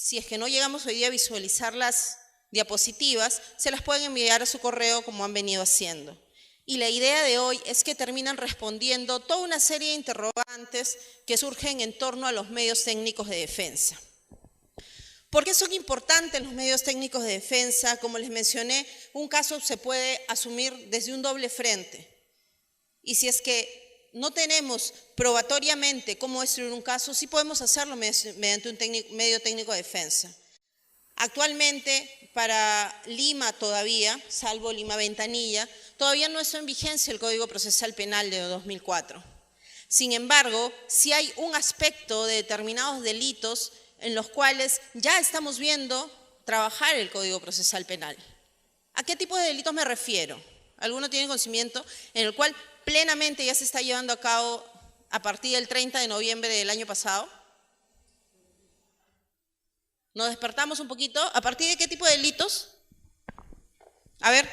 si es que no llegamos hoy día a visualizar las diapositivas, se las pueden enviar a su correo como han venido haciendo. Y la idea de hoy es que terminan respondiendo toda una serie de interrogantes que surgen en torno a los medios técnicos de defensa. ¿Por qué son importantes los medios técnicos de defensa? Como les mencioné, un caso se puede asumir desde un doble frente. Y si es que no tenemos probatoriamente cómo destruir un caso, sí podemos hacerlo mediante un medio técnico de defensa. Actualmente, para Lima todavía, salvo Lima Ventanilla, todavía no está en vigencia el Código Procesal Penal de 2004. Sin embargo, sí hay un aspecto de determinados delitos en los cuales ya estamos viendo trabajar el Código Procesal Penal. ¿A qué tipo de delitos me refiero? ¿Alguno tiene conocimiento? En el cual plenamente ya se está llevando a cabo a partir del 30 de noviembre del año pasado. ¿Nos despertamos un poquito? ¿A partir de qué tipo de delitos? A ver.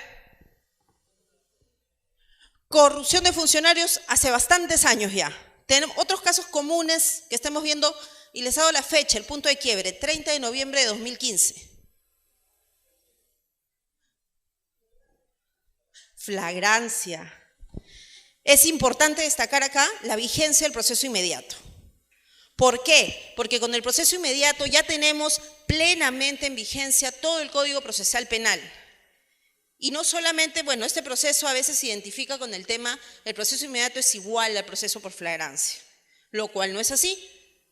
Corrupción de funcionarios hace bastantes años ya. Tenemos otros casos comunes que estamos viendo y les hago la fecha, el punto de quiebre, 30 de noviembre de 2015. Flagrancia. Es importante destacar acá la vigencia del proceso inmediato. ¿Por qué? Porque con el proceso inmediato ya tenemos plenamente en vigencia todo el Código Procesal Penal. Y no solamente, bueno, este proceso a veces se identifica con el tema, el proceso inmediato es igual al proceso por flagrancia, lo cual no es así,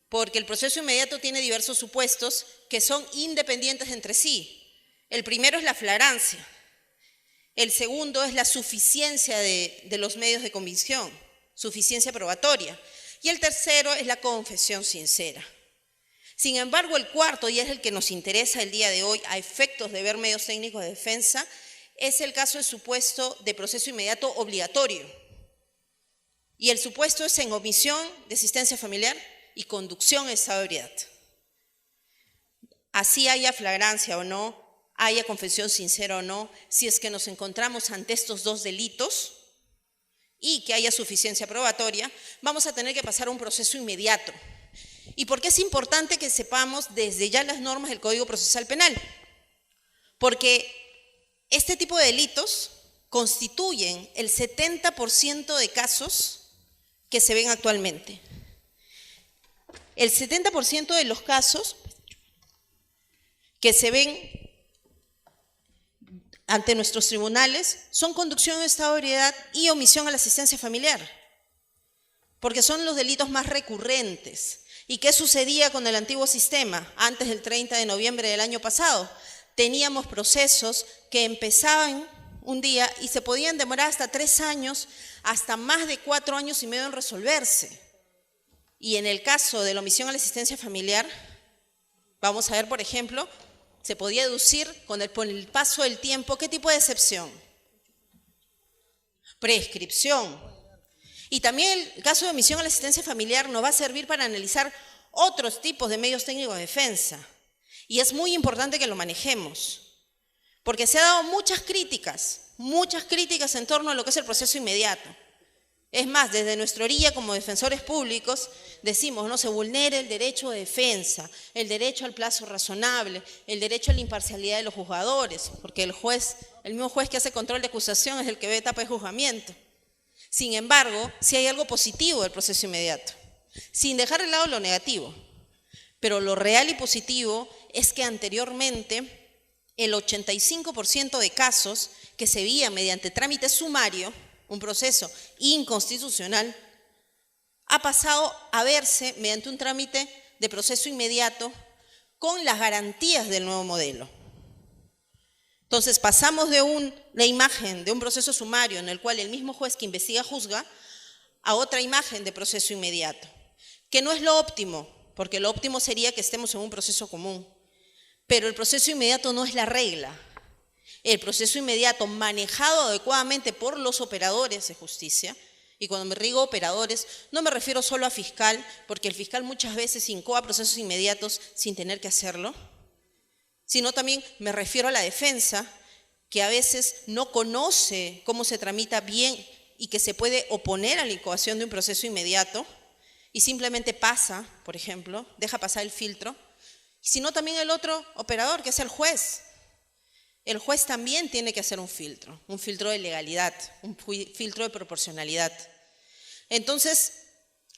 porque el proceso inmediato tiene diversos supuestos que son independientes entre sí. El primero es la flagrancia. El segundo es la suficiencia de los medios de convicción, suficiencia probatoria. Y el tercero es la confesión sincera. Sin embargo, el cuarto, y es el que nos interesa el día de hoy a efectos de ver medios técnicos de defensa, es el caso del supuesto de proceso inmediato obligatorio. Y el supuesto es en omisión de asistencia familiar y conducción en estado de ebriedad. Así haya flagrancia o no, haya confesión sincera o no, si es que nos encontramos ante estos dos delitos y que haya suficiencia probatoria, vamos a tener que pasar a un proceso inmediato. ¿Y por qué es importante que sepamos desde ya las normas del Código Procesal Penal? Porque este tipo de delitos constituyen el 70% de casos que se ven actualmente. El 70% de los casos que se ven ante nuestros tribunales son conducción en estado de ebriedad y omisión a la asistencia familiar, porque son los delitos más recurrentes. ¿Y qué sucedía con el antiguo sistema antes del 30 de noviembre del año pasado? Teníamos procesos que empezaban un día y se podían demorar hasta 3 años, hasta más de 4 años y medio en resolverse. Y en el caso de la omisión a la asistencia familiar, vamos a ver, por ejemplo, se podía deducir con el paso del tiempo qué tipo de excepción. Prescripción. Y también el caso de omisión a la asistencia familiar nos va a servir para analizar otros tipos de medios técnicos de defensa. Y es muy importante que lo manejemos, porque se han dado muchas críticas en torno a lo que es el proceso inmediato. Es más, desde nuestra orilla como defensores públicos decimos, no se vulnera el derecho de defensa, el derecho al plazo razonable, el derecho a la imparcialidad de los juzgadores, porque el mismo juez que hace control de acusación es el que ve etapa de juzgamiento. Sin embargo, sí hay algo positivo del proceso inmediato, sin dejar de lado lo negativo. Pero lo real y positivo es que anteriormente el 85% de casos que se veían mediante trámite sumario, un proceso inconstitucional, ha pasado a verse mediante un trámite de proceso inmediato con las garantías del nuevo modelo. Entonces pasamos de la imagen de un proceso sumario en el cual el mismo juez que investiga juzga a otra imagen de proceso inmediato, que no es lo óptimo, porque lo óptimo sería que estemos en un proceso común, pero el proceso inmediato no es la regla. El proceso inmediato manejado adecuadamente por los operadores de justicia, y cuando me digo operadores, no me refiero solo a fiscal, porque el fiscal muchas veces incoa procesos inmediatos sin tener que hacerlo, sino también me refiero a la defensa, que a veces no conoce cómo se tramita bien y que se puede oponer a la incoación de un proceso inmediato y simplemente pasa, por ejemplo, deja pasar el filtro, sino también el otro operador, que es el juez. El juez también tiene que hacer un filtro de legalidad, un filtro de proporcionalidad. Entonces,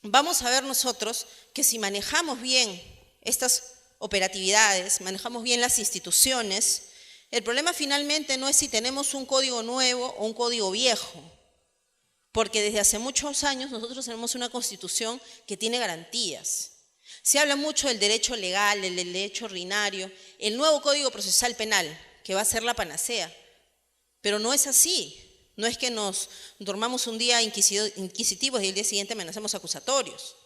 vamos a ver nosotros que si manejamos bien estas operatividades, manejamos bien las instituciones, el problema finalmente no es si tenemos un código nuevo o un código viejo, porque desde hace muchos años nosotros tenemos una constitución que tiene garantías. Se habla mucho del derecho legal, del derecho ordinario, el nuevo Código Procesal Penal, que va a ser la panacea, pero no es así. No es que nos dormamos un día inquisitivos y el día siguiente amenazamos acusatorios.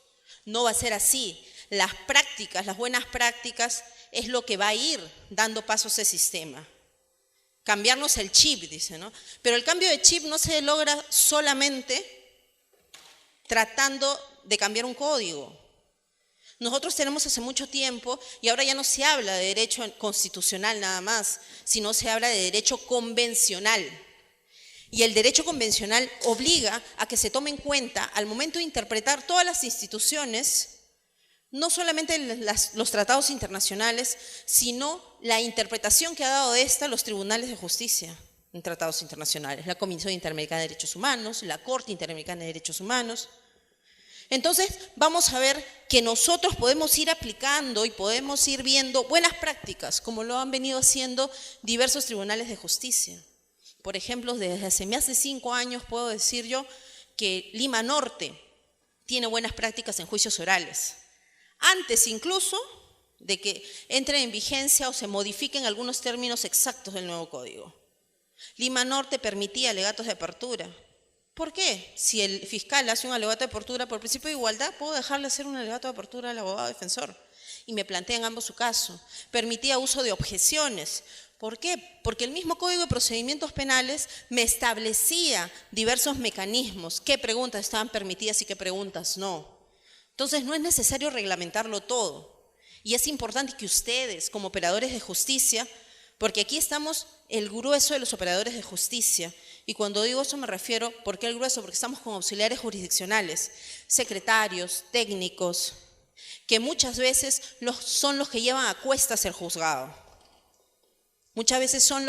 No va a ser así. Las prácticas, las buenas prácticas, es lo que va a ir dando paso a ese sistema. Cambiarnos el chip, dice, ¿no? Pero el cambio de chip no se logra solamente tratando de cambiar un código. Nosotros tenemos hace mucho tiempo, y ahora ya no se habla de derecho constitucional nada más, sino se habla de derecho convencional. Y el derecho convencional obliga a que se tome en cuenta, al momento de interpretar todas las instituciones, no solamente los tratados internacionales, sino la interpretación que ha dado de esta los tribunales de justicia en tratados internacionales, la Comisión Interamericana de Derechos Humanos, la Corte Interamericana de Derechos Humanos. Entonces, vamos a ver que nosotros podemos ir aplicando y podemos ir viendo buenas prácticas, como lo han venido haciendo diversos tribunales de justicia. Por ejemplo, desde hace más de 5 años puedo decir yo que Lima Norte tiene buenas prácticas en juicios orales. Antes incluso de que entren en vigencia o se modifiquen algunos términos exactos del nuevo código. Lima Norte permitía alegatos de apertura. ¿Por qué? Si el fiscal hace un alegato de apertura por principio de igualdad, puedo dejarle hacer un alegato de apertura al abogado defensor. Y me plantean ambos su caso. Permitía uso de objeciones. ¿Por qué? Porque el mismo Código de Procedimientos Penales me establecía diversos mecanismos. ¿Qué preguntas estaban permitidas y qué preguntas no? Entonces, no es necesario reglamentarlo todo. Y es importante que ustedes, como operadores de justicia, porque aquí estamos el grueso de los operadores de justicia, y cuando digo eso me refiero, ¿por qué el grueso? Porque estamos con auxiliares jurisdiccionales, secretarios, técnicos, que muchas veces son los que llevan a cuestas el juzgado. Muchas veces son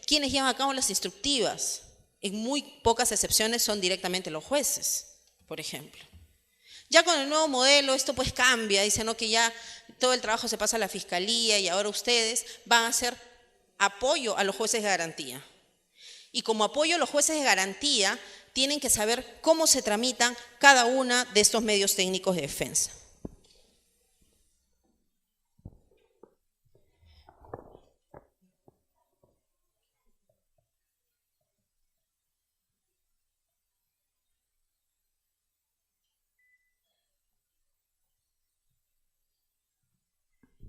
quienes llevan a cabo las instructivas. En muy pocas excepciones son directamente los jueces, por ejemplo. Ya con el nuevo modelo esto pues cambia, dicen ¿no? que ya todo el trabajo se pasa a la fiscalía y ahora ustedes van a hacer apoyo a los jueces de garantía. Y como apoyo a los jueces de garantía, tienen que saber cómo se tramitan cada uno de estos medios técnicos de defensa.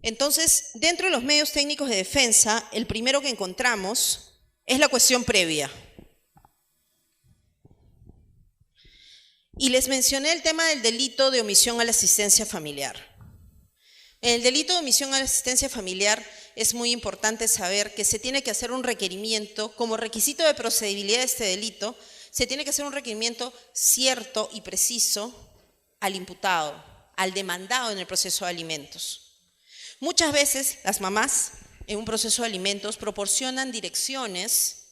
Entonces, dentro de los medios técnicos de defensa, el primero que encontramos es la cuestión previa. Y les mencioné el tema del delito de omisión a la asistencia familiar. En el delito de omisión a la asistencia familiar es muy importante saber que se tiene que hacer un requerimiento, como requisito de procedibilidad de este delito, se tiene que hacer un requerimiento cierto y preciso al imputado, al demandado en el proceso de alimentos. Muchas veces las mamás en un proceso de alimentos proporcionan direcciones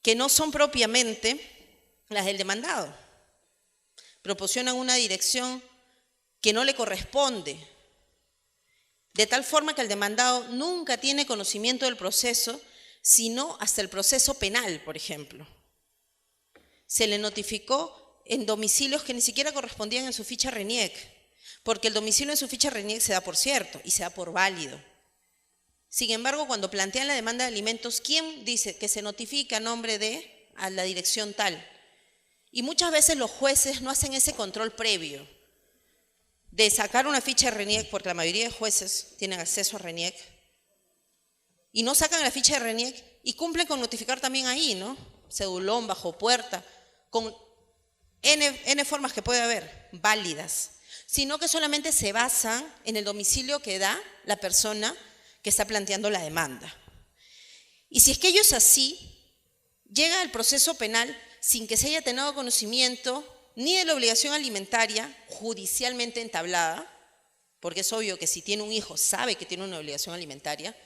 que no son propiamente las del demandado. Proporcionan una dirección que no le corresponde, de tal forma que el demandado nunca tiene conocimiento del proceso, sino hasta el proceso penal, por ejemplo. Se le notificó en domicilios que ni siquiera correspondían en su ficha RENIEC, porque el domicilio en su ficha RENIEC se da por cierto y se da por válido. Sin embargo, cuando plantean la demanda de alimentos, ¿quién dice que se notifica a nombre de a la dirección tal? Y muchas veces los jueces no hacen ese control previo de sacar una ficha de RENIEC, porque la mayoría de jueces tienen acceso a RENIEC, y no sacan la ficha de RENIEC y cumplen con notificar también ahí, ¿no? Cedulón, bajo puerta, con N formas que puede haber, válidas, sino que solamente se basan en el domicilio que da la persona que está planteando la demanda. Y si es que ello es así, llega el proceso penal sin que se haya tenido conocimiento ni de la obligación alimentaria judicialmente entablada, porque es obvio que si tiene un hijo sabe que tiene una obligación alimentaria,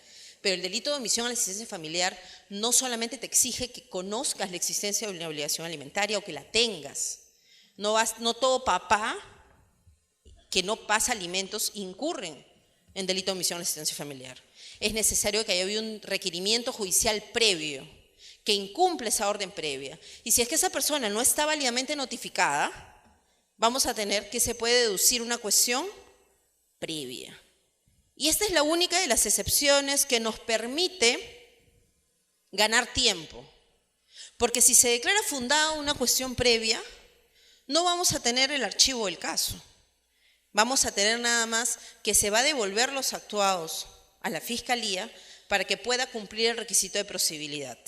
pero el delito de omisión a la asistencia familiar no solamente te exige que conozcas la existencia de una obligación alimentaria o que la tengas. No todo papá que no pasa alimentos incurren en delito de omisión a la asistencia familiar. Es necesario que haya habido un requerimiento judicial previo, que incumple esa orden previa. Y si es que esa persona no está válidamente notificada, vamos a tener que se puede deducir una cuestión previa. Y esta es la única de las excepciones que nos permite ganar tiempo. Porque si se declara fundada una cuestión previa, no vamos a tener el archivo del caso. Vamos a tener nada más que se va a devolver los actuados a la Fiscalía para que pueda cumplir el requisito de procedibilidad.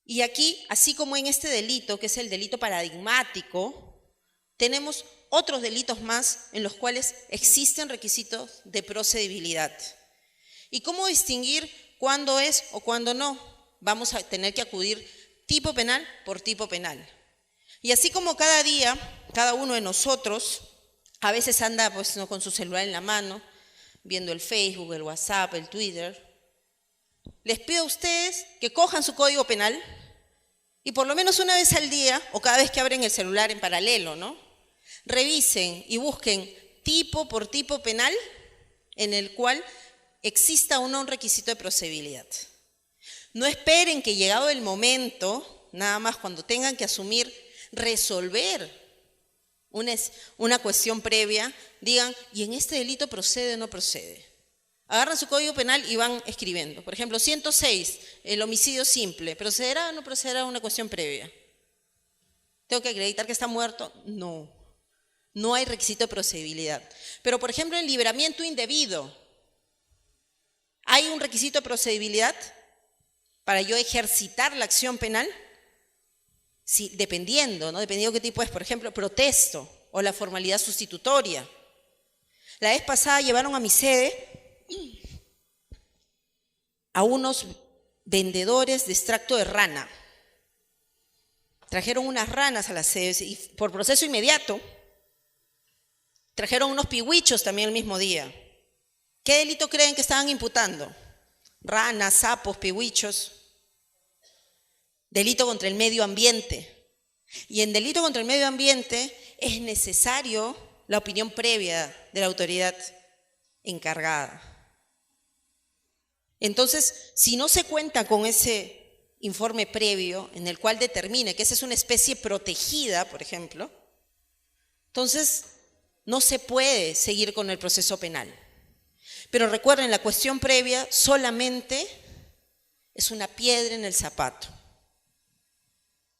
Y aquí, así como en este delito, que es el delito paradigmático, tenemos otros delitos más en los cuales existen requisitos de procedibilidad. ¿Y cómo distinguir cuándo es o cuándo no? Vamos a tener que acudir tipo penal por tipo penal. Y así como cada día, cada uno de nosotros, a veces anda pues, ¿no? con su celular en la mano, viendo el Facebook, el WhatsApp, el Twitter, les pido a ustedes que cojan su código penal y por lo menos una vez al día, o cada vez que abren el celular en paralelo, ¿no? Revisen y busquen tipo por tipo penal en el cual exista o no un requisito de procedibilidad. No esperen que llegado el momento, nada más cuando tengan que asumir, resolver una cuestión previa, digan, ¿y en este delito procede o no procede? Agarran su código penal y van escribiendo. Por ejemplo, 106, el homicidio simple. ¿Procederá o no procederá una cuestión previa? ¿Tengo que acreditar que está muerto? No. No hay requisito de procedibilidad. Pero, por ejemplo, en libramiento indebido, ¿hay un requisito de procedibilidad para yo ejercitar la acción penal? Sí, dependiendo, ¿no? Dependiendo qué tipo es. Por ejemplo, protesto o la formalidad sustitutoria. La vez pasada llevaron a mi sede a unos vendedores de extracto de rana. Trajeron unas ranas a la sede y por proceso inmediato trajeron unos pigüichos también el mismo día. ¿Qué delito creen que estaban imputando? Ranas, sapos, pigüichos. Delito contra el medio ambiente. Y en delito contra el medio ambiente es necesario la opinión previa de la autoridad encargada. Entonces, si no se cuenta con ese informe previo en el cual determine que esa es una especie protegida, por ejemplo, entonces no se puede seguir con el proceso penal. Pero recuerden, la cuestión previa solamente es una piedra en el zapato.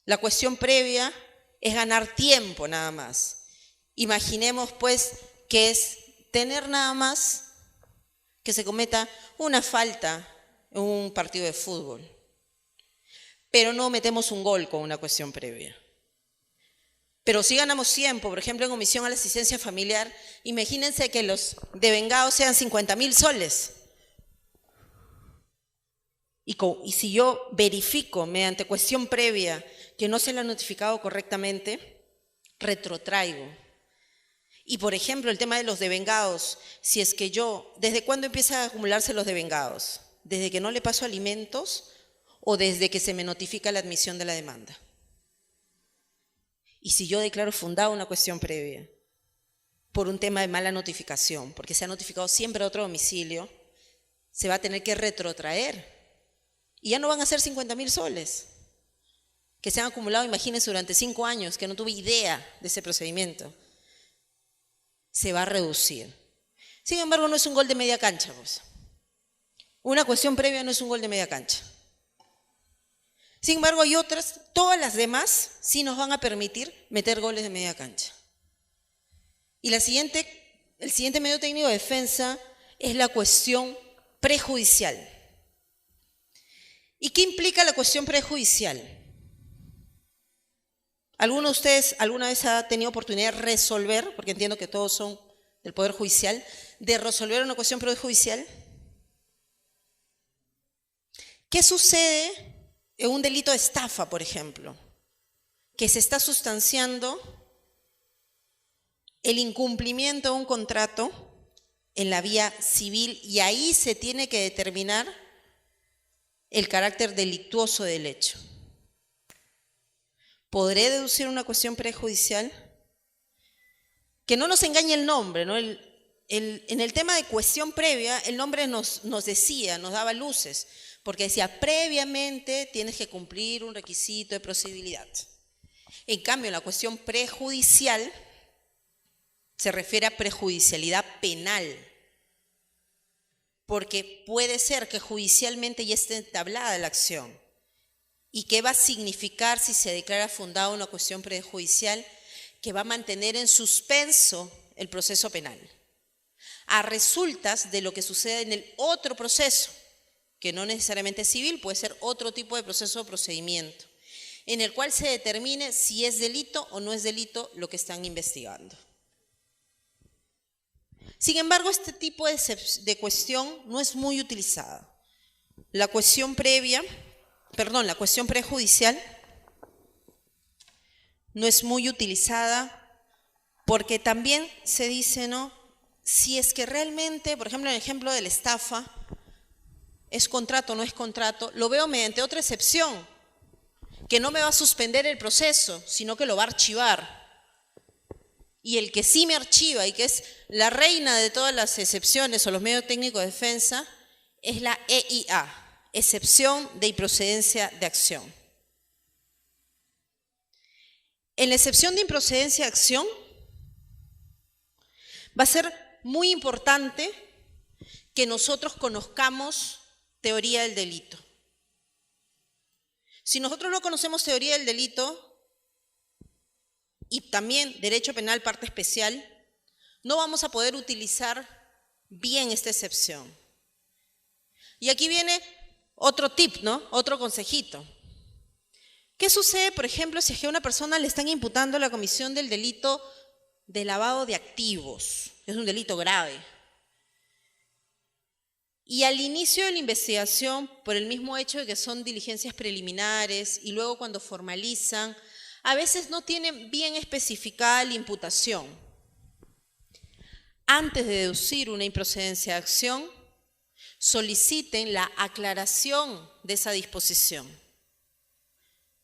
La cuestión previa es ganar tiempo nada más. Imaginemos pues que es tener nada más que se cometa una falta en un partido de fútbol, pero no metemos un gol con una cuestión previa. Pero si ganamos tiempo, por ejemplo en omisión a la asistencia familiar, imagínense que los devengados sean 50.000 soles. Y si yo verifico mediante cuestión previa que no se le ha notificado correctamente, retrotraigo. Y por ejemplo, el tema de los devengados, si es que yo, ¿desde cuándo empiezan a acumularse los devengados? ¿Desde que no le paso alimentos o desde que se me notifica la admisión de la demanda? Y si yo declaro fundada una cuestión previa por un tema de mala notificación, porque se ha notificado siempre a otro domicilio, se va a tener que retrotraer. Y ya no van a ser 50.000 soles, que se han acumulado, imagínense, durante 5 años, que no tuve idea de ese procedimiento. Se va a reducir. Sin embargo, no es un gol de media cancha, pues. Una cuestión previa no es un gol de media cancha. Sin embargo, hay otras, todas las demás, sí nos van a permitir meter goles de media cancha. Y el siguiente medio técnico de defensa es la cuestión prejudicial. ¿Y qué implica la cuestión prejudicial? ¿Alguno de ustedes alguna vez ha tenido oportunidad de resolver, porque entiendo que todos son del Poder Judicial, de resolver una cuestión prejudicial? ¿Qué sucede en un delito de estafa, por ejemplo? Que se está sustanciando el incumplimiento de un contrato en la vía civil, y ahí se tiene que determinar el carácter delictuoso del hecho. ¿Podré deducir una cuestión prejudicial? Que no nos engañe el nombre, ¿no? En el tema de cuestión previa, el nombre nos decía, nos daba luces, porque decía, previamente tienes que cumplir un requisito de procedibilidad. En cambio, la cuestión prejudicial se refiere a prejudicialidad penal, porque puede ser que judicialmente ya esté entablada la acción. ¿Y qué va a significar si se declara fundada una cuestión prejudicial? Que va a mantener en suspenso el proceso penal, a resultas de lo que sucede en el otro proceso, que no necesariamente es civil, puede ser otro tipo de proceso o procedimiento, en el cual se determine si es delito o no es delito lo que están investigando. Sin embargo, este tipo de cuestión no es muy utilizada. La cuestión prejudicial no es muy utilizada porque también se dice, ¿no? Si es que realmente, por ejemplo, en el ejemplo de la estafa, ¿es contrato o no es contrato? Lo veo mediante otra excepción, que no me va a suspender el proceso, sino que lo va a archivar. Y el que sí me archiva y que es la reina de todas las excepciones o los medios técnicos de defensa es la EIA, excepción de improcedencia de acción. En la excepción de improcedencia de acción va a ser muy importante que nosotros conozcamos teoría del delito. Si nosotros no conocemos teoría del delito y también derecho penal parte especial, no vamos a poder utilizar bien esta excepción. Y aquí viene otro tip, ¿no? Otro consejito. ¿Qué sucede, por ejemplo, si es que a una persona le están imputando la comisión del delito de lavado de activos? Es un delito grave. Y al inicio de la investigación, por el mismo hecho de que son diligencias preliminares y luego cuando formalizan, a veces no tienen bien especificada la imputación. Antes de deducir una improcedencia de acción, soliciten la aclaración de esa disposición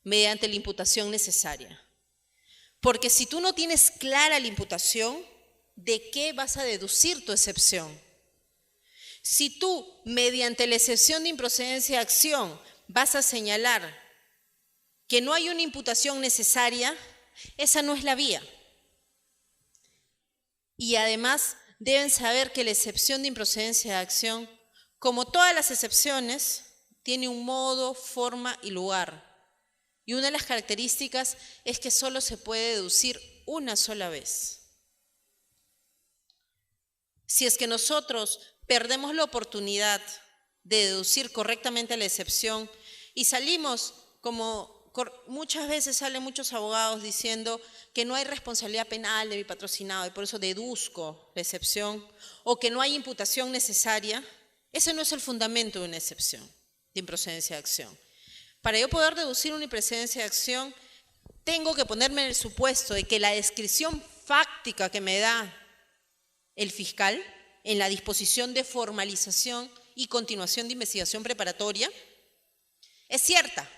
mediante la imputación necesaria. Porque si tú no tienes clara la imputación, ¿de qué vas a deducir tu excepción? Si tú, mediante la excepción de improcedencia de acción, vas a señalar que no hay una imputación necesaria, esa no es la vía. Y además deben saber que la excepción de improcedencia de acción, como todas las excepciones, tiene un modo, forma y lugar. Y una de las características es que solo se puede deducir una sola vez. Si es que nosotros perdemos la oportunidad de deducir correctamente la excepción y salimos como muchas veces salen muchos abogados diciendo que no hay responsabilidad penal de mi patrocinado y por eso deduzco la excepción, o que no hay imputación necesaria, ese no es el fundamento de una excepción de improcedencia de acción. Para yo poder deducir una improcedencia de acción, tengo que ponerme en el supuesto de que la descripción fáctica que me da el fiscal en la disposición de formalización y continuación de investigación preparatoria es cierta.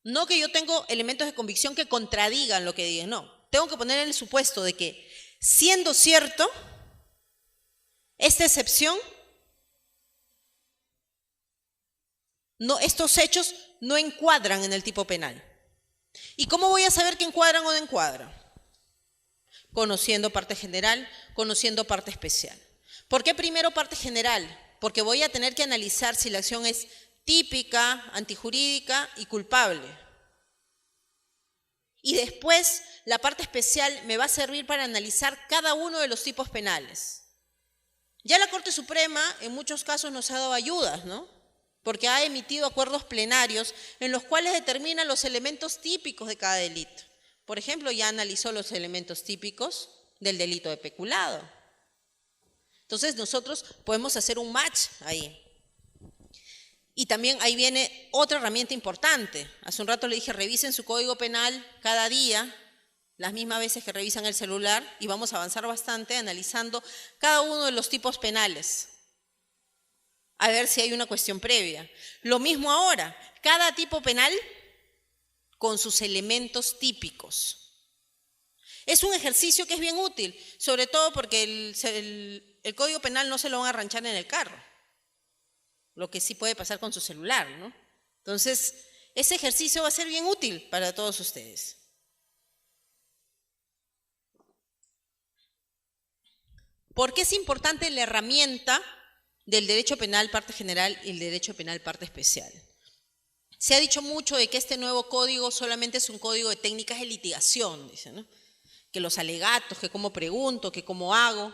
No que yo tengo elementos de convicción que contradigan lo que digan, no. Tengo que poner en el supuesto de que, siendo cierto, esta excepción, estos hechos no encuadran en el tipo penal. ¿Y cómo voy a saber que encuadran o no encuadran? Conociendo parte general, conociendo parte especial. ¿Por qué primero parte general? Porque voy a tener que analizar si la acción es típica, antijurídica y culpable. Y después la parte especial me va a servir para analizar cada uno de los tipos penales. Ya la Corte Suprema en muchos casos nos ha dado ayudas, ¿no? Porque ha emitido acuerdos plenarios en los cuales determina los elementos típicos de cada delito. Por ejemplo, ya analizó los elementos típicos del delito de peculado. Entonces nosotros podemos hacer un match ahí. Y también ahí viene otra herramienta importante. Hace un rato le dije, revisen su código penal cada día las mismas veces que revisan el celular, y vamos a avanzar bastante analizando cada uno de los tipos penales, a ver si hay una cuestión previa. Lo mismo ahora, cada tipo penal con sus elementos típicos. Es un ejercicio que es bien útil, sobre todo porque el Código Penal no se lo van a arranchar en el carro, lo que sí puede pasar con su celular, ¿no? Entonces, ese ejercicio va a ser bien útil para todos ustedes. ¿Por qué es importante la herramienta del derecho penal parte general y el derecho penal parte especial? Se ha dicho mucho de que este nuevo código solamente es un código de técnicas de litigación, dicen, ¿no? Que los alegatos, que cómo pregunto, que cómo hago.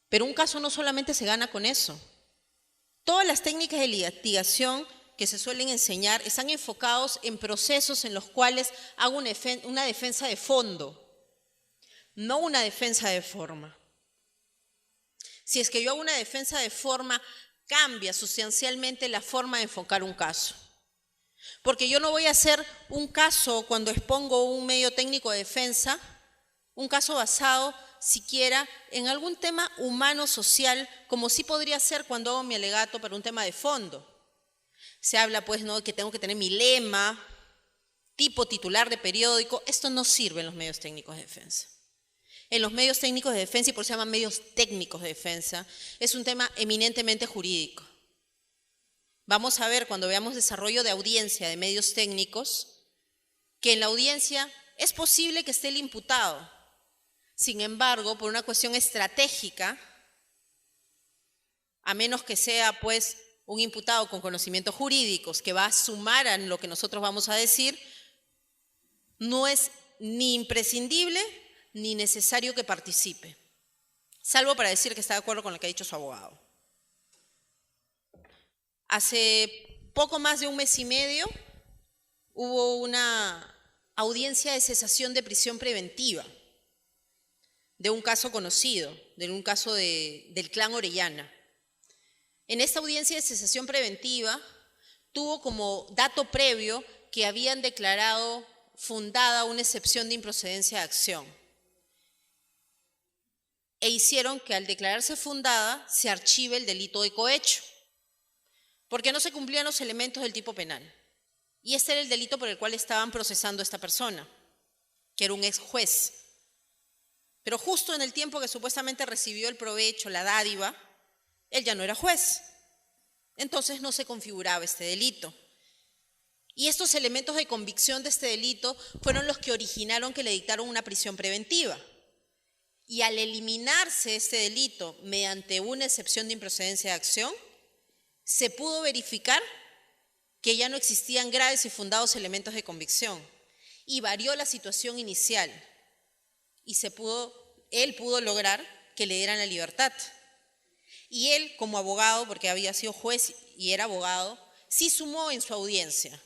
Pero un caso no solamente se gana con eso. Todas las técnicas de litigación que se suelen enseñar están enfocados en procesos en los cuales hago una defensa de fondo, no una defensa de forma. Si es que yo hago una defensa de forma, cambia sustancialmente la forma de enfocar un caso. Porque yo no voy a hacer un caso cuando expongo un medio técnico de defensa, un caso basado siquiera en algún tema humano-social, como sí podría ser cuando hago mi alegato para un tema de fondo. Se habla, pues, ¿no?, que tengo que tener mi lema, tipo titular de periódico. Esto no sirve en los medios técnicos de defensa. En los medios técnicos de defensa, y por eso se llaman medios técnicos de defensa, es un tema eminentemente jurídico. Vamos a ver cuando veamos desarrollo de audiencia de medios técnicos, que en la audiencia es posible que esté el imputado. Sin embargo, por una cuestión estratégica, a menos que sea, pues, un imputado con conocimientos jurídicos que va a sumar a lo que nosotros vamos a decir, no es ni imprescindible ni necesario que participe, salvo para decir que está de acuerdo con lo que ha dicho su abogado. Hace poco más de un mes y medio hubo una audiencia de cesación de prisión preventiva de un caso conocido, de un caso del clan Orellana. En esta audiencia de cesación preventiva tuvo como dato previo que habían declarado fundada una excepción de improcedencia de acción e hicieron que al declararse fundada se archive el delito de cohecho, porque no se cumplían los elementos del tipo penal. Y este era el delito por el cual estaban procesando a esta persona, que era un ex juez. Pero justo en el tiempo que supuestamente recibió el provecho, la dádiva, él ya no era juez. Entonces no se configuraba este delito. Y estos elementos de convicción de este delito fueron los que originaron que le dictaron una prisión preventiva. Y al eliminarse este delito mediante una excepción de improcedencia de acción, se pudo verificar que ya no existían graves y fundados elementos de convicción. Y varió la situación inicial. Y él pudo lograr que le dieran la libertad. Y él, como abogado, porque había sido juez y era abogado, sí sumó en su audiencia.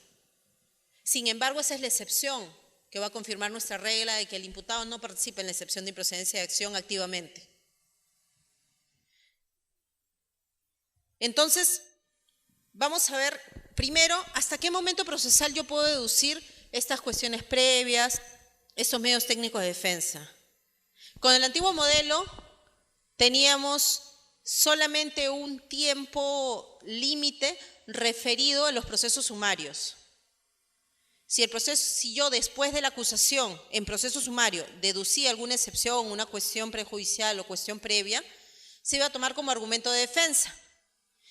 Sin embargo, esa es la excepción que va a confirmar nuestra regla de que el imputado no participa en la excepción de improcedencia de acción activamente. Entonces, vamos a ver primero hasta qué momento procesal yo puedo deducir estas cuestiones previas, estos medios técnicos de defensa. Con el antiguo modelo teníamos solamente un tiempo límite referido a los procesos sumarios. Si yo después de la acusación en proceso sumario deducía alguna excepción, una cuestión prejudicial o cuestión previa, se iba a tomar como argumento de defensa.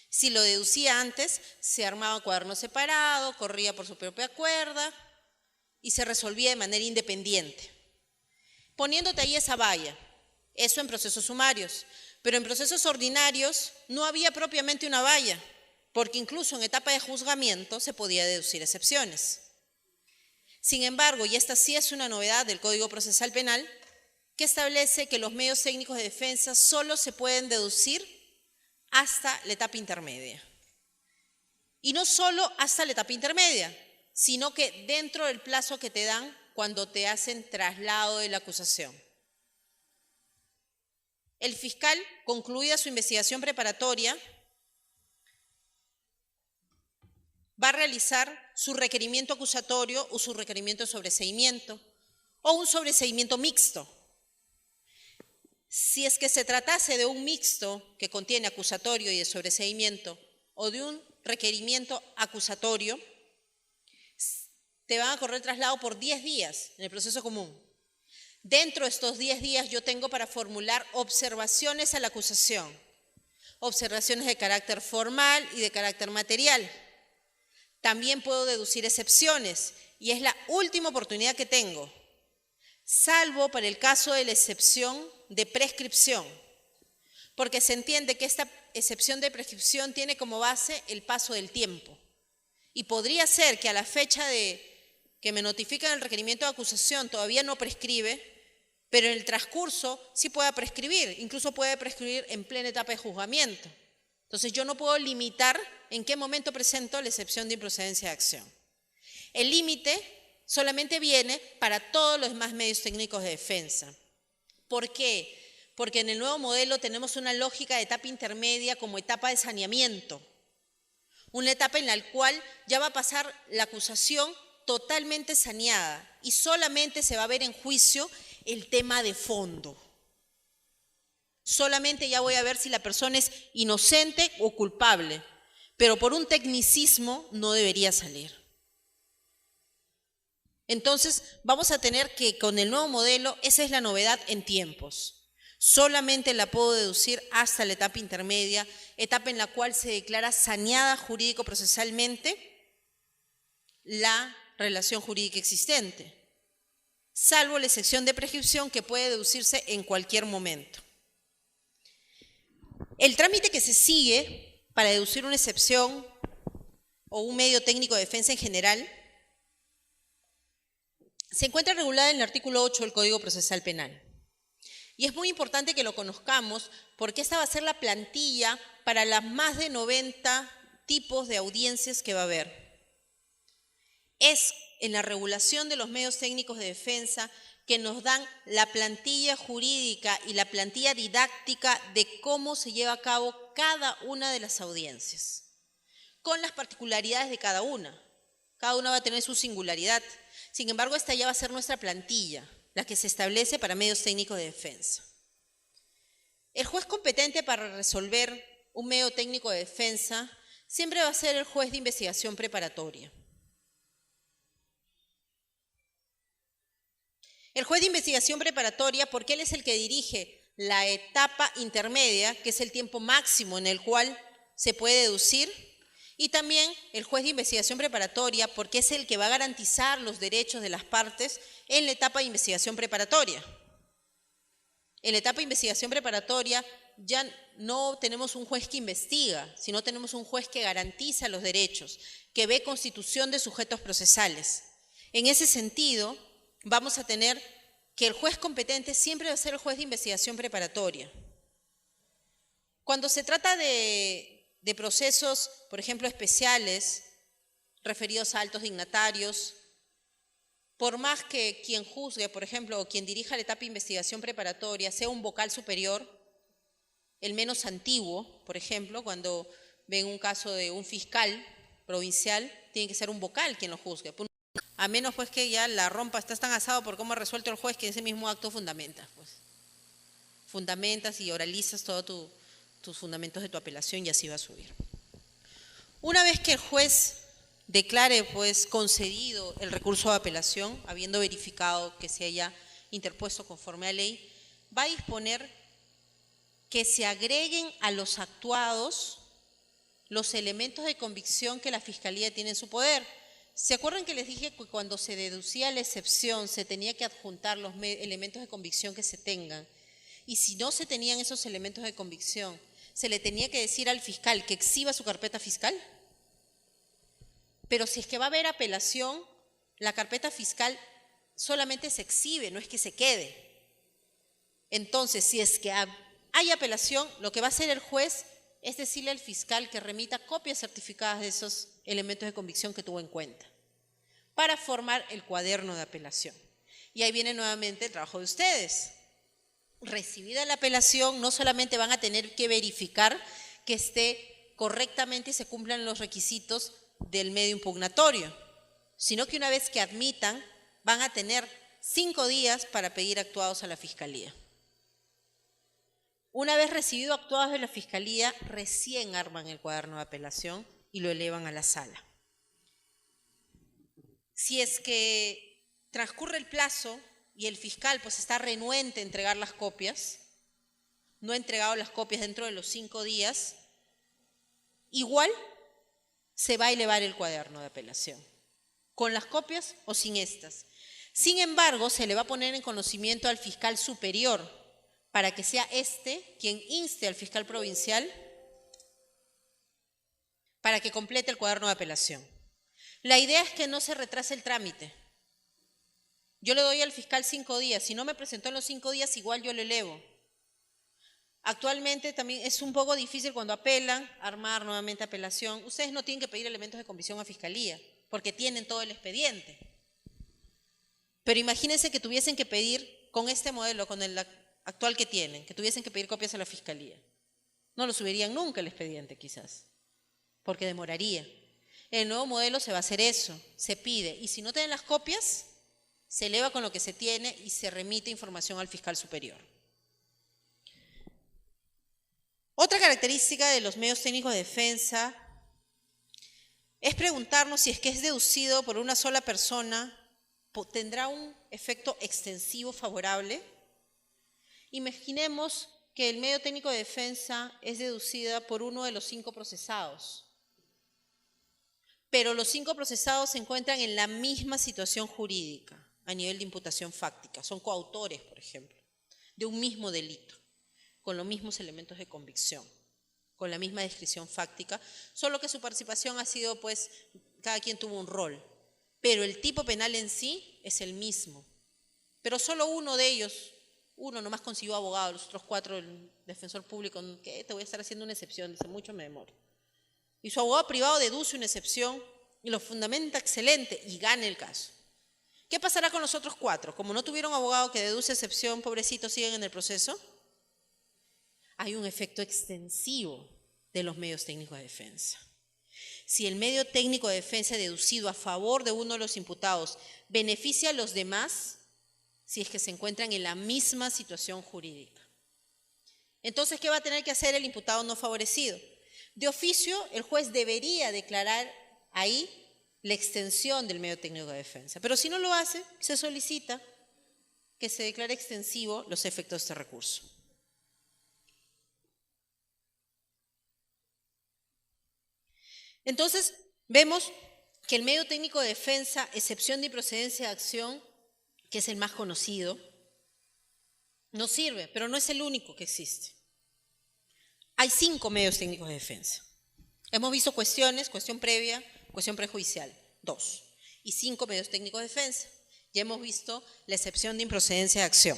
Si lo deducía antes, se armaba cuaderno separado, corría por su propia cuerda y se resolvía de manera independiente. Poniéndote ahí esa valla, eso en procesos sumarios. Pero en procesos ordinarios no había propiamente una valla, porque incluso en etapa de juzgamiento se podía deducir excepciones. Sin embargo, y esta sí es una novedad del Código Procesal Penal, que establece que los medios técnicos de defensa solo se pueden deducir hasta la etapa intermedia. Y no solo hasta la etapa intermedia, sino que dentro del plazo que te dan cuando te hacen traslado de la acusación. El fiscal, concluida su investigación preparatoria, va a realizar su requerimiento acusatorio o su requerimiento de sobreseimiento, o un sobreseimiento mixto. Si es que se tratase de un mixto que contiene acusatorio y de sobreseimiento, o de un requerimiento acusatorio, te van a correr traslado por 10 días en el proceso común. Dentro de estos 10 días yo tengo para formular observaciones a la acusación, observaciones de carácter formal y de carácter material. También puedo deducir excepciones y es la última oportunidad que tengo, salvo para el caso de la excepción de prescripción, porque se entiende que esta excepción de prescripción tiene como base el paso del tiempo. Y podría ser que a la fecha de que me notifican el requerimiento de acusación todavía no prescribe, pero en el transcurso sí pueda prescribir, incluso puede prescribir en plena etapa de juzgamiento. Entonces yo no puedo limitar en qué momento presento la excepción de improcedencia de acción. El límite solamente viene para todos los demás medios técnicos de defensa. ¿Por qué? Porque en el nuevo modelo tenemos una lógica de etapa intermedia como etapa de saneamiento. Una etapa en la cual ya va a pasar la acusación totalmente saneada y solamente se va a ver en juicio el tema de fondo. Solamente ya voy a ver si la persona es inocente o culpable, pero por un tecnicismo no debería salir. Entonces vamos a tener que con el nuevo modelo, esa es la novedad en tiempos. Solamente la puedo deducir hasta la etapa intermedia, etapa en la cual se declara saneada jurídico-procesalmente la relación jurídica existente, salvo la excepción de prescripción que puede deducirse en cualquier momento. El trámite que se sigue para deducir una excepción o un medio técnico de defensa en general se encuentra regulada en el artículo 8 del Código Procesal Penal. Y es muy importante que lo conozcamos porque esta va a ser la plantilla para las más de 90 tipos de audiencias que va a haber. Es en la regulación de los medios técnicos de defensa que nos dan la plantilla jurídica y la plantilla didáctica de cómo se lleva a cabo cada una de las audiencias, con las particularidades de cada una. Cada una va a tener su singularidad. Sin embargo, esta ya va a ser nuestra plantilla, la que se establece para medios técnicos de defensa. El juez competente para resolver un medio técnico de defensa siempre va a ser el juez de investigación preparatoria. El juez de investigación preparatoria, porque él es el que dirige la etapa intermedia, que es el tiempo máximo en el cual se puede deducir, y también el juez de investigación preparatoria, porque es el que va a garantizar los derechos de las partes en la etapa de investigación preparatoria. En la etapa de investigación preparatoria ya no tenemos un juez que investiga, sino tenemos un juez que garantiza los derechos, que ve constitución de sujetos procesales. En ese sentido, vamos a tener que el juez competente siempre va a ser el juez de investigación preparatoria. Cuando se trata de procesos, por ejemplo, especiales, referidos a altos dignatarios, por más que quien juzgue, por ejemplo, o quien dirija la etapa de investigación preparatoria sea un vocal superior, el menos antiguo, por ejemplo, cuando ven un caso de un fiscal provincial, tiene que ser un vocal quien lo juzgue. A menos pues que ya la rompa, estás tan asado por cómo ha resuelto el juez que en ese mismo acto fundamentas. Pues. Fundamentas y oralizas todos tus fundamentos de tu apelación y así va a subir. Una vez que el juez declare pues concedido el recurso de apelación, habiendo verificado que se haya interpuesto conforme a ley, va a disponer que se agreguen a los actuados los elementos de convicción que la Fiscalía tiene en su poder. ¿Se acuerdan que les dije que cuando se deducía la excepción se tenía que adjuntar los elementos de convicción que se tengan? Y si no se tenían esos elementos de convicción, ¿se le tenía que decir al fiscal que exhiba su carpeta fiscal? Pero si es que va a haber apelación, la carpeta fiscal solamente se exhibe, no es que se quede. Entonces, si es que hay apelación, lo que va a hacer el juez es decirle al fiscal que remita copias certificadas de esos elementos de convicción que tuvo en cuenta para formar el cuaderno de apelación. Y ahí viene nuevamente el trabajo de ustedes. Recibida la apelación, no solamente van a tener que verificar que esté correctamente y se cumplan los requisitos del medio impugnatorio, sino que una vez que admitan, van a tener 5 días para pedir actuados a la Fiscalía. Una vez recibido actuados de la Fiscalía, recién arman el cuaderno de apelación y lo elevan a la sala. Si es que transcurre el plazo y el fiscal pues está renuente a entregar las copias, no ha entregado las copias dentro de los 5 días, igual se va a elevar el cuaderno de apelación, con las copias o sin estas. Sin embargo, se le va a poner en conocimiento al fiscal superior para que sea este quien inste al fiscal provincial para que complete el cuaderno de apelación. La idea es que no se retrase el trámite. Yo le doy al fiscal 5 días. Si no me presentó en los 5 días, igual yo lo elevo. Actualmente también es un poco difícil cuando apelan, armar nuevamente apelación. Ustedes no tienen que pedir elementos de convicción a Fiscalía, porque tienen todo el expediente. Pero imagínense que tuviesen que pedir, con este modelo, con el actual que tienen, que tuviesen que pedir copias a la Fiscalía. No lo subirían nunca el expediente, quizás, porque demoraría. En el nuevo modelo se va a hacer eso, se pide, y si no tienen las copias, se eleva con lo que se tiene y se remite información al fiscal superior. Otra característica de los medios técnicos de defensa es preguntarnos si es que es deducido por una sola persona, ¿tendrá un efecto extensivo favorable? Imaginemos que el medio técnico de defensa es deducida por uno de los 5 procesados, pero los 5 procesados se encuentran en la misma situación jurídica a nivel de imputación fáctica, son coautores, por ejemplo, de un mismo delito, con los mismos elementos de convicción, con la misma descripción fáctica, solo que su participación ha sido, pues, cada quien tuvo un rol, pero el tipo penal en sí es el mismo. Pero solo uno de ellos, uno nomás consiguió abogado, los otros 4 el defensor público, que te voy a estar haciendo una excepción, dice, mucho me demoro. Y su abogado privado deduce una excepción y lo fundamenta excelente y gana el caso. ¿Qué pasará con los otros 4? Como no tuvieron abogado que deduce excepción, pobrecitos, siguen en el proceso. Hay un efecto extensivo de los medios técnicos de defensa. Si el medio técnico de defensa deducido a favor de uno de los imputados beneficia a los demás, si es que se encuentran en la misma situación jurídica. Entonces, ¿qué va a tener que hacer el imputado no favorecido? De oficio, el juez debería declarar ahí la extensión del medio técnico de defensa. Pero si no lo hace, se solicita que se declare extensivo los efectos de este recurso. Entonces, vemos que el medio técnico de defensa, excepción de improcedencia de acción, que es el más conocido, no sirve, pero no es el único que existe. Hay 5 medios técnicos de defensa. Hemos visto cuestiones, cuestión previa, cuestión prejudicial, 2. Y 5 medios técnicos de defensa. Ya hemos visto la excepción de improcedencia de acción.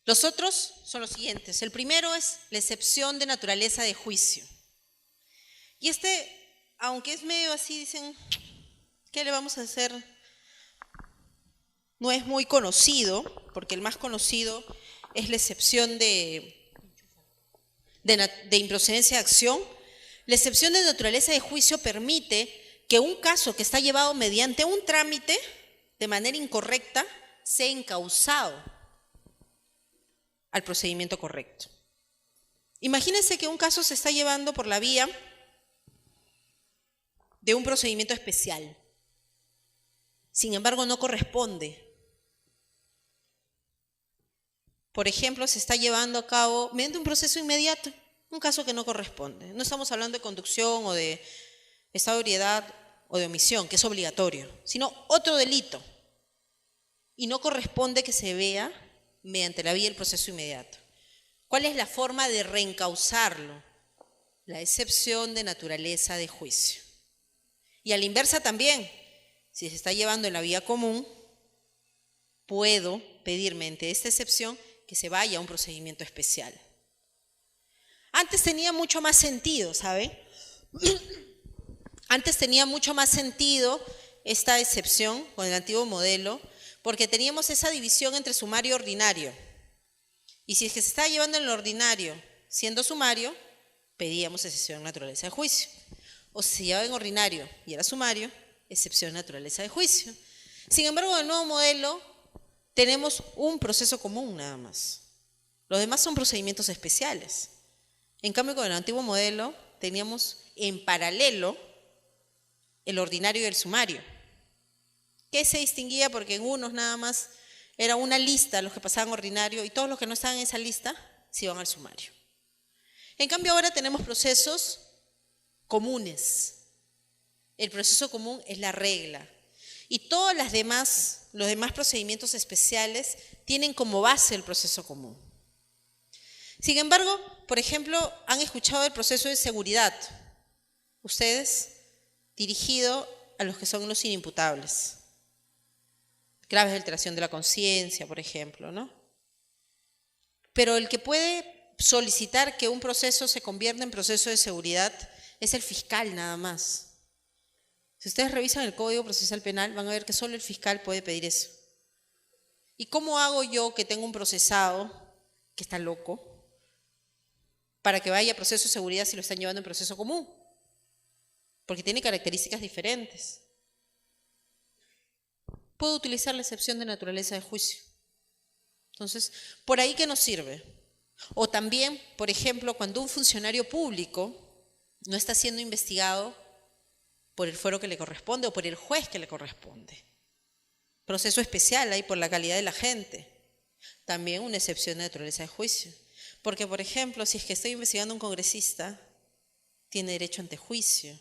Los otros son los siguientes. El primero es la excepción de naturaleza de juicio. Y aunque es medio así, dicen, ¿qué le vamos a hacer? No es muy conocido, porque el más conocido es la excepción de improcedencia de acción. La excepción de naturaleza de juicio permite que un caso que está llevado mediante un trámite de manera incorrecta sea encausado al procedimiento correcto. Imagínense que un caso se está llevando por la vía de un procedimiento especial. Sin embargo, no corresponde. Por ejemplo, se está llevando a cabo mediante un proceso inmediato, un caso que no corresponde. No estamos hablando de conducción o de estado de ebriedad o de omisión, que es obligatorio, sino otro delito. Y no corresponde que se vea mediante la vía del proceso inmediato. ¿Cuál es la forma de reencauzarlo? La excepción de naturaleza de juicio. Y a la inversa también, si se está llevando en la vía común, puedo pedir mediante esta excepción que se vaya a un procedimiento especial. Antes tenía mucho más sentido, ¿saben? Antes tenía mucho más sentido esta excepción con el antiguo modelo, porque teníamos esa división entre sumario y ordinario. Y si es que se estaba llevando en el ordinario, siendo sumario, pedíamos excepción de naturaleza de juicio. O si se llevaba en ordinario y era sumario, excepción de naturaleza de juicio. Sin embargo, en el nuevo modelo tenemos un proceso común nada más. Los demás son procedimientos especiales. En cambio, con el antiguo modelo teníamos en paralelo el ordinario y el sumario. ¿Qué se distinguía? Porque en unos nada más era una lista los que pasaban ordinario y todos los que no estaban en esa lista se iban al sumario. En cambio, ahora tenemos procesos comunes. El proceso común es la regla. Y todos los demás procedimientos especiales tienen como base el proceso común. Sin embargo, por ejemplo, han escuchado el proceso de seguridad. Ustedes, dirigido a los que son los inimputables. Graves alteración de la conciencia, por ejemplo, ¿no? Pero el que puede solicitar que un proceso se convierta en proceso de seguridad es el fiscal nada más. Si ustedes revisan el Código Procesal Penal, van a ver que solo el fiscal puede pedir eso. ¿Y cómo hago yo que tengo un procesado que está loco para que vaya a proceso de seguridad si lo están llevando en proceso común? Porque tiene características diferentes. Puedo utilizar la excepción de naturaleza de juicio. Entonces, ¿por ahí qué nos sirve? O también, por ejemplo, cuando un funcionario público no está siendo investigado por el fuero que le corresponde o por el juez que le corresponde. Proceso especial ahí por la calidad de la gente. También una excepción de naturaleza de juicio. Porque, por ejemplo, si es que estoy investigando a un congresista, tiene derecho ante juicio.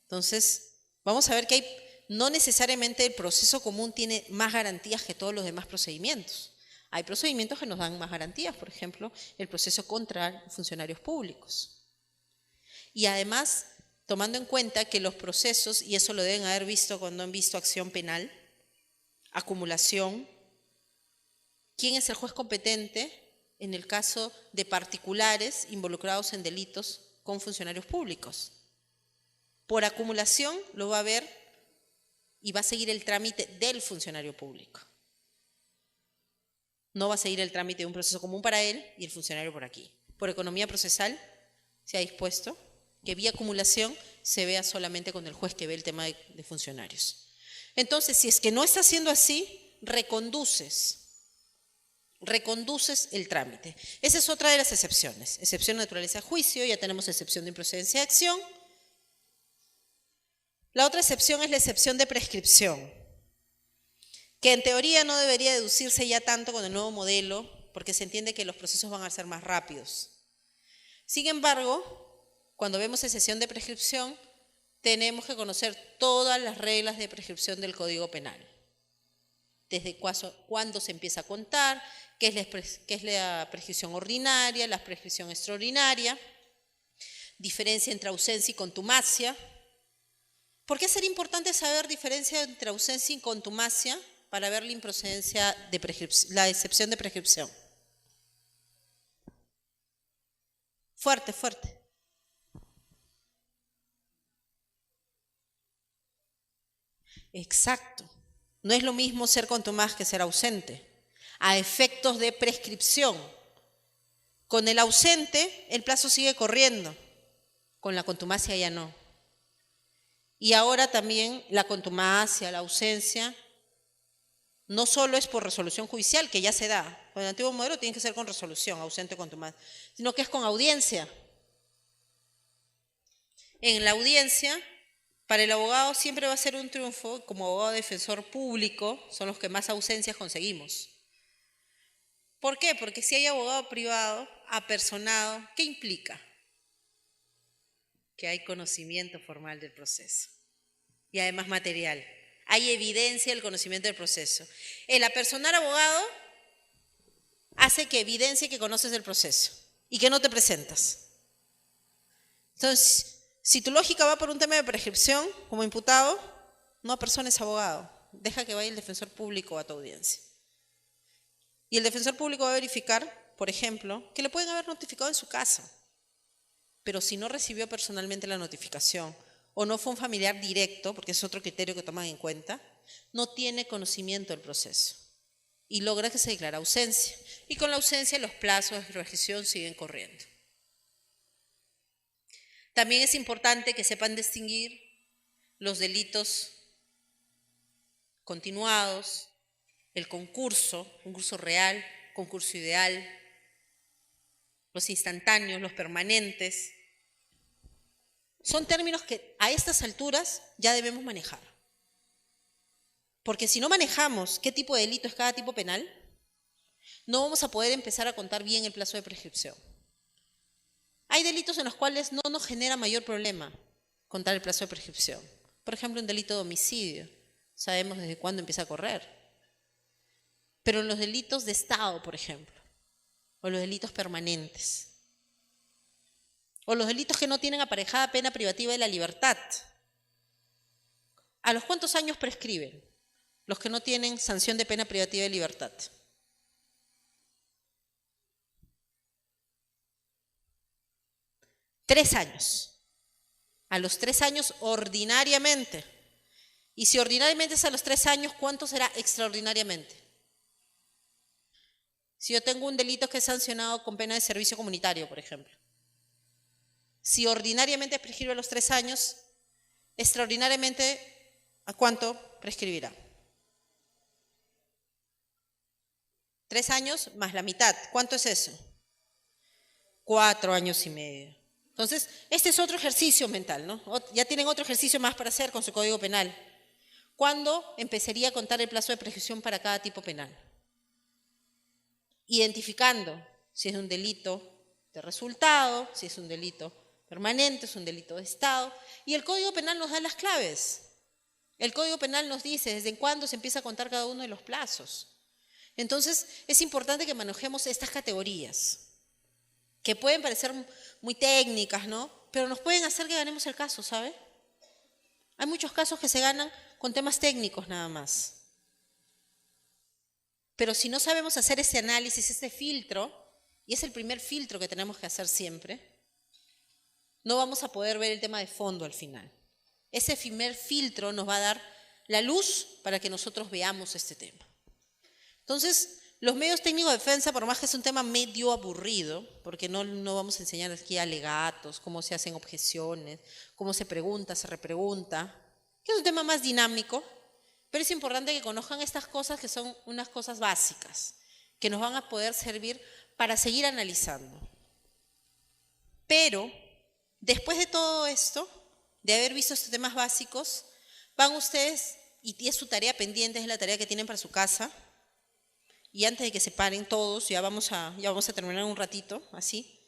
Entonces, vamos a ver que no necesariamente el proceso común tiene más garantías que todos los demás procedimientos. Hay procedimientos que nos dan más garantías, por ejemplo, el proceso contra funcionarios públicos. Y además, tomando en cuenta que los procesos, y eso lo deben haber visto cuando han visto acción penal, acumulación, ¿quién es el juez competente en el caso de particulares involucrados en delitos con funcionarios públicos? Por acumulación lo va a ver y va a seguir el trámite del funcionario público. No va a seguir el trámite de un proceso común para él y el funcionario por aquí. Por economía procesal se ha dispuesto que vía acumulación se vea solamente con el juez que ve el tema de funcionarios. Entonces, si es que no está siendo así, reconduces el trámite. Esa es otra de las excepciones. Excepción de naturaleza de juicio, ya tenemos excepción de improcedencia de acción. La otra excepción es la excepción de prescripción, que en teoría no debería deducirse ya tanto con el nuevo modelo, porque se entiende que los procesos van a ser más rápidos. Sin embargo, cuando vemos excepción de prescripción, tenemos que conocer todas las reglas de prescripción del Código Penal. Desde cuándo se empieza a contar, qué es la prescripción ordinaria, la prescripción extraordinaria, diferencia entre ausencia y contumacia. ¿Por qué sería importante saber diferencia entre ausencia y contumacia para ver la improcedencia de la excepción de prescripción? Fuerte, fuerte. Exacto. No es lo mismo ser contumaz que ser ausente. A efectos de prescripción. Con el ausente, el plazo sigue corriendo. Con la contumacia ya no. Y ahora también la contumacia, la ausencia, no solo es por resolución judicial, que ya se da. Con el antiguo modelo tiene que ser con resolución, ausente o contumacia, sino que es con audiencia. En la audiencia, para el abogado siempre va a ser un triunfo, como abogado defensor público, son los que más ausencias conseguimos. ¿Por qué? Porque si hay abogado privado, apersonado, ¿qué implica? Que hay conocimiento formal del proceso y además material. Hay evidencia del conocimiento del proceso. El apersonar abogado hace que evidencie que conoces el proceso y que no te presentas. Entonces, si tu lógica va por un tema de prescripción como imputado, no apersones abogado. Deja que vaya el defensor público a tu audiencia. Y el defensor público va a verificar, por ejemplo, que le pueden haber notificado en su casa. Pero si no recibió personalmente la notificación o no fue un familiar directo, porque es otro criterio que toman en cuenta, no tiene conocimiento del proceso y logra que se declare ausencia. Y con la ausencia los plazos de prescripción siguen corriendo. También es importante que sepan distinguir los delitos continuados, el concurso real, concurso ideal, los instantáneos, los permanentes. Son términos que a estas alturas ya debemos manejar. Porque si no manejamos qué tipo de delito es cada tipo penal, no vamos a poder empezar a contar bien el plazo de prescripción. Hay delitos en los cuales no nos genera mayor problema contar el plazo de prescripción. Por ejemplo, un delito de homicidio. Sabemos desde cuándo empieza a correr. Pero en los delitos de Estado, por ejemplo, o los delitos permanentes, o los delitos que no tienen aparejada pena privativa de la libertad, ¿a los cuántos años prescriben los que no tienen sanción de pena privativa de libertad? Tres años. A los 3 años ordinariamente. Y si ordinariamente es a los 3 años, ¿cuánto será extraordinariamente? Si yo tengo un delito que es sancionado con pena de servicio comunitario, por ejemplo. Si ordinariamente prescribe a los 3 años, extraordinariamente, ¿a cuánto prescribirá? 3 años más la mitad. ¿Cuánto es eso? 4 años y medio. Entonces, este es otro ejercicio mental, ¿no? Ya tienen otro ejercicio más para hacer con su Código Penal. ¿Cuándo empezaría a contar el plazo de prescripción para cada tipo penal? Identificando si es un delito de resultado, si es un delito permanente, es un delito de Estado. Y el Código Penal nos da las claves. El Código Penal nos dice desde cuándo se empieza a contar cada uno de los plazos. Entonces, es importante que manejemos estas categorías, que pueden parecer muy técnicas, ¿no? Pero nos pueden hacer que ganemos el caso, ¿sabe? Hay muchos casos que se ganan con temas técnicos nada más. Pero si no sabemos hacer ese análisis, ese filtro, y es el primer filtro que tenemos que hacer siempre, no vamos a poder ver el tema de fondo al final. Ese primer filtro nos va a dar la luz para que nosotros veamos este tema. Entonces, los medios técnicos de defensa, por más que es un tema medio aburrido, porque no vamos a enseñar aquí alegatos, cómo se hacen objeciones, cómo se pregunta, se repregunta, que es un tema más dinámico, pero es importante que conozcan estas cosas que son unas cosas básicas, que nos van a poder servir para seguir analizando. Pero, después de todo esto, de haber visto estos temas básicos, van ustedes, y es su tarea pendiente, es la tarea que tienen para su casa, y antes de que se paren todos, ya vamos a terminar un ratito, así.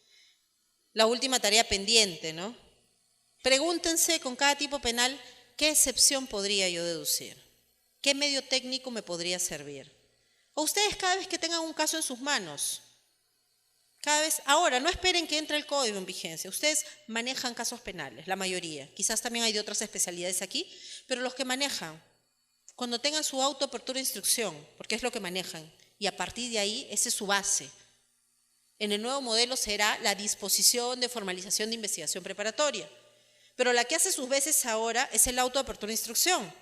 La última tarea pendiente, ¿no? Pregúntense con cada tipo penal, ¿qué excepción podría yo deducir? ¿Qué medio técnico me podría servir? O ustedes cada vez que tengan un caso en sus manos, ahora, no esperen que entre el código en vigencia. Ustedes manejan casos penales, la mayoría. Quizás también hay de otras especialidades aquí, pero los que manejan, cuando tengan su autoapertura de instrucción, porque es lo que manejan, y a partir de ahí, esa es su base. En el nuevo modelo será la disposición de formalización de investigación preparatoria. Pero la que hace sus veces ahora es el autoapertura de instrucción.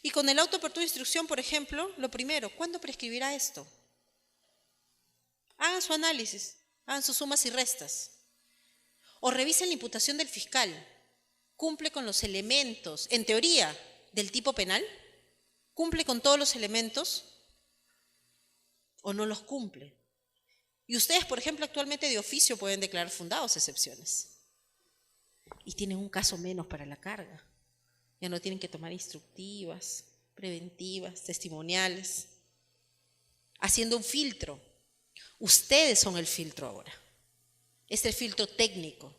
Y con el autoapertura de instrucción, por ejemplo, lo primero, ¿cuándo prescribirá esto? Hagan su análisis, hagan sus sumas y restas. O revisen la imputación del fiscal. ¿Cumple con los elementos, en teoría, del tipo penal? ¿Cumple con todos los elementos? ¿O no los cumple? Y ustedes, por ejemplo, actualmente de oficio pueden declarar fundados excepciones. Y tienen un caso menos para la carga. Ya no tienen que tomar instructivas, preventivas, testimoniales, haciendo un filtro. Ustedes son el filtro ahora. Es el filtro técnico.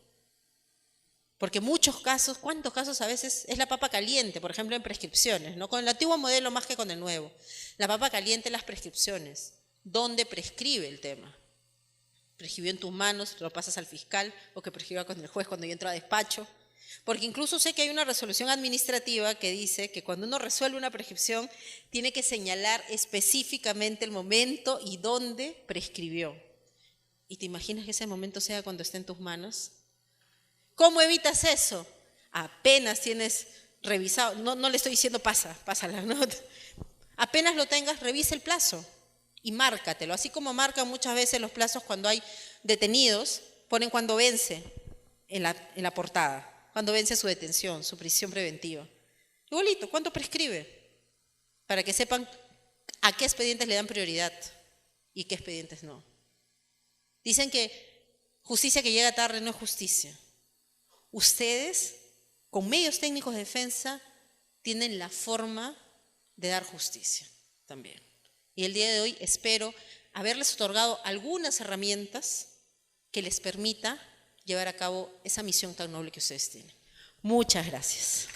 Porque muchos casos, ¿cuántos casos a veces es la papa caliente? Por ejemplo, en prescripciones, ¿no? Con el antiguo modelo más que con el nuevo. La papa caliente en las prescripciones. ¿Dónde prescribe el tema? ¿Prescribió en tus manos, lo pasas al fiscal, o que prescriba con el juez cuando yo entro a despacho? Porque incluso sé que hay una resolución administrativa que dice que cuando uno resuelve una prescripción, tiene que señalar específicamente el momento y dónde prescribió. ¿Y te imaginas que ese momento sea cuando esté en tus manos? ¿Cómo evitas eso? Apenas tienes revisado, no le estoy diciendo pásala, ¿no? Apenas lo tengas, revisa el plazo y márcatelo. Así como marcan muchas veces los plazos cuando hay detenidos, ponen cuando vence en la portada, cuando vence su detención, su prisión preventiva. Igualito, ¿cuánto prescribe? para que sepan a qué expedientes le dan prioridad y qué expedientes no. Dicen que justicia que llega tarde no es justicia. Ustedes, con medios técnicos de defensa, tienen la forma de dar justicia también. Y el día de hoy espero haberles otorgado algunas herramientas que les permita llevar a cabo esa misión tan noble que ustedes tienen. Muchas gracias.